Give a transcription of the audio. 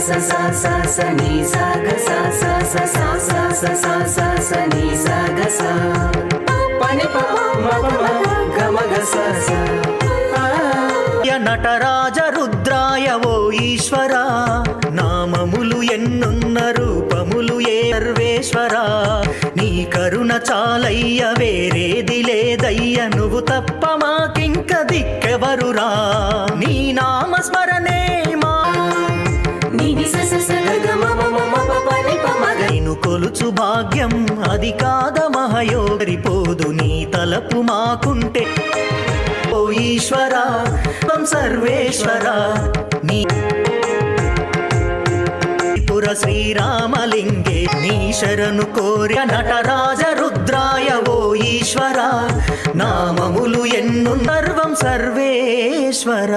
sa sa sa sa ni sa ga sa sa sa sa sa sa sa sa sa ni sa ga sa pa ni pa ma pa ma ga ma ga sa sa Nataraja రుద్రాయ ఓ ఈశ్వర నామములు ఎన్నున్న రూపములు ఏ సర్వేశ్వర నీ కరుణ చాలయ్య వేరేది లేదయ్య నువ్వు తప్ప మాకింక దిక్కెవరురా నీ నామస్మరణే మా నేను కొలుచు భాగ్యం అది కాద మహయోగరిపోదు నీ తలపు మాకుంటే ఓ ఈశ్వర సర్వేశ్వర నీ పుర శ్రీరామలింగే నీ శరణు కోరి నటరాజ రుద్రాయ ఓ ఈశ్వర నామములు ఎన్ను సర్వం సర్వేశ్వర